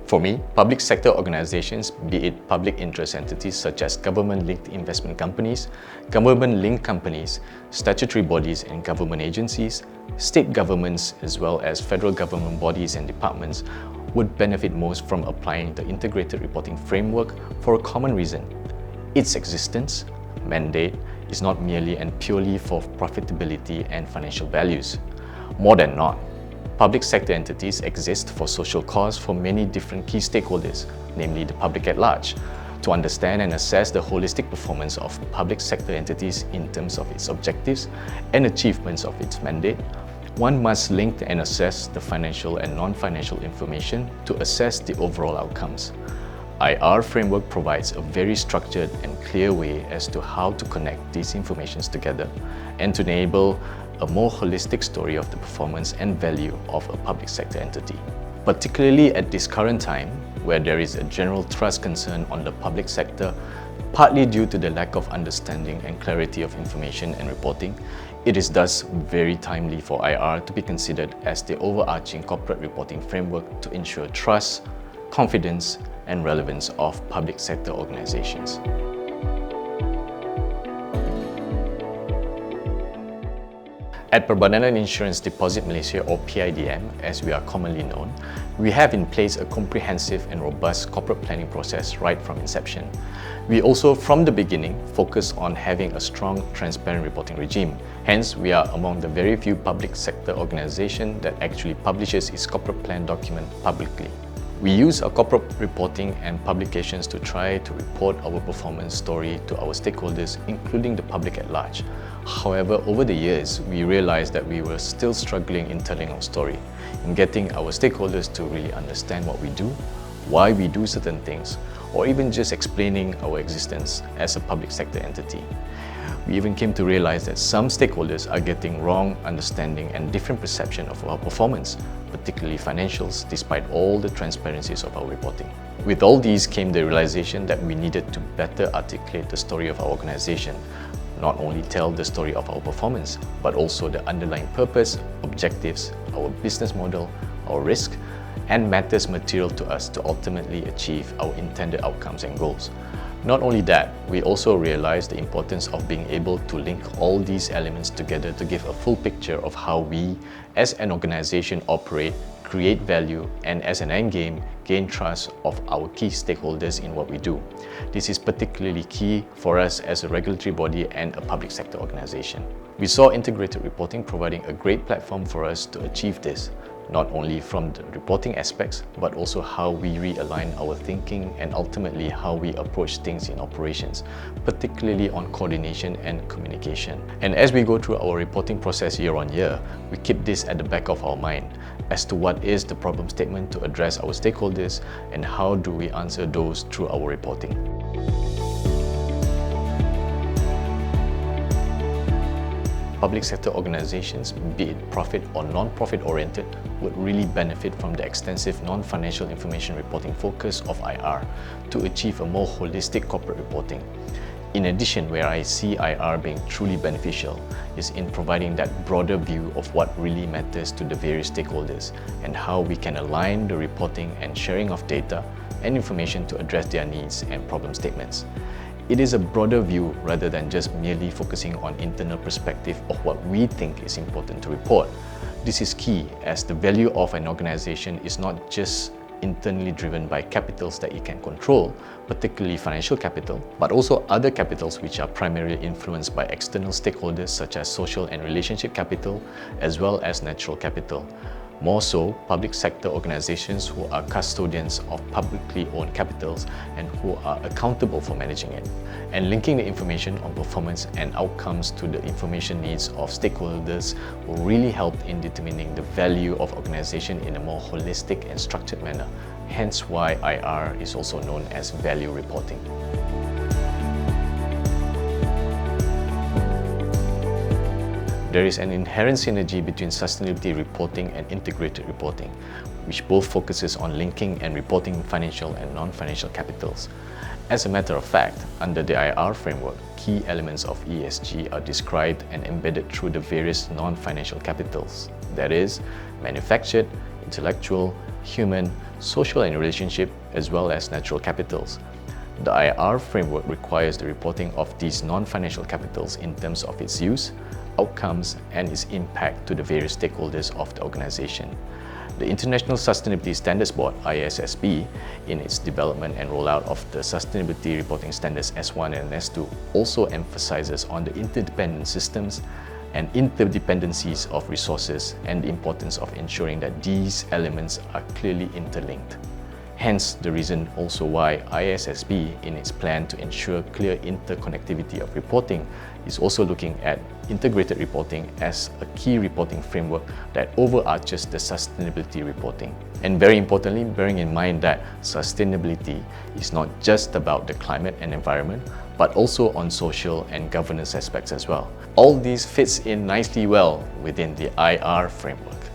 For me, public sector organizations, be it public interest entities such as government-linked investment companies, government-linked companies, statutory bodies and government agencies, state governments as well as federal government bodies and departments would benefit most from applying the integrated reporting framework for a common reason. Its existence, mandate, is not merely and purely for profitability and financial values. More than not, public sector entities exist for social cause for many different key stakeholders, namely the public at large. To understand and assess the holistic performance of public sector entities in terms of its objectives and achievements of its mandate, one must link and assess the financial and non-financial information to assess the overall outcomes. IR framework provides a very structured and clear way as to how to connect these informations together and to enable a more holistic story of the performance and value of a public sector entity. Particularly at this current time, where there is a general trust concern on the public sector, partly due to the lack of understanding and clarity of information and reporting, it is thus very timely for IR to be considered as the overarching corporate reporting framework to ensure trust, confidence, and relevance of public sector organizations. At Perbadanan Insurance Deposit Malaysia, or PIDM as we are commonly known, we have in place a comprehensive and robust corporate planning process right from inception. We also, from the beginning, focus on having a strong, transparent reporting regime. Hence, we are among the very few public sector organization that actually publishes its corporate plan document publicly. We use our corporate reporting and publications to try to report our performance story to our stakeholders, including the public at large. However, over the years, we realized that we were still struggling in telling our story, in getting our stakeholders to really understand what we do, why we do certain things, or even just explaining our existence as a public sector entity. We even came to realize that some stakeholders are getting wrong understanding and different perception of our performance, particularly financials, despite all the transparencies of our reporting. With all these came the realization that we needed to better articulate the story of our organization, not only tell the story of our performance, but also the underlying purpose, objectives, our business model, our risk, and matters material to us to ultimately achieve our intended outcomes and goals. Not only that, we also realized the importance of being able to link all these elements together to give a full picture of how we, as an organization, operate, create value, and as an endgame, gain trust of our key stakeholders in what we do. This is particularly key for us as a regulatory body and a public sector organization. We saw integrated reporting providing a great platform for us to achieve this, not only from the reporting aspects, but also how we realign our thinking and ultimately how we approach things in operations, particularly on coordination and communication. And as we go through our reporting process year on year, we keep this at the back of our mind as to what is the problem statement to address our stakeholders and how do we answer those through our reporting. Public sector organizations, be it profit or non-profit oriented, would really benefit from the extensive non-financial information reporting focus of IR to achieve a more holistic corporate reporting. In addition, where I see IR being truly beneficial is in providing that broader view of what really matters to the various stakeholders and how we can align the reporting and sharing of data and information to address their needs and problem statements. It is a broader view rather than just merely focusing on internal perspective of what we think is important to report. This is key as the value of an organization is not just internally driven by capitals that it can control, particularly financial capital, but also other capitals which are primarily influenced by external stakeholders such as social and relationship capital, as well as natural capital. More so, public sector organizations who are custodians of publicly owned capitals and who are accountable for managing it. And linking the information on performance and outcomes to the information needs of stakeholders will really help in determining the value of organization in a more holistic and structured manner. Hence why IR is also known as value reporting. There is an inherent synergy between sustainability reporting and integrated reporting, which both focuses on linking and reporting financial and non-financial capitals. As a matter of fact, under the IR framework, key elements of ESG are described and embedded through the various non-financial capitals, that is, manufactured, intellectual, human, social and relationship, as well as natural capitals. The IR framework requires the reporting of these non-financial capitals in terms of its use, outcomes, and its impact to the various stakeholders of the organization. The International Sustainability Standards Board, ISSB, in its development and rollout of the Sustainability Reporting Standards S1 and S2, also emphasizes on the interdependent systems and interdependencies of resources and the importance of ensuring that these elements are clearly interlinked. Hence, the reason also why ISSB, in its plan to ensure clear interconnectivity of reporting, is also looking at integrated reporting as a key reporting framework that overarches the sustainability reporting. And very importantly, bearing in mind that sustainability is not just about the climate and environment, but also on social and governance aspects as well. All these fits in nicely well within the IR framework.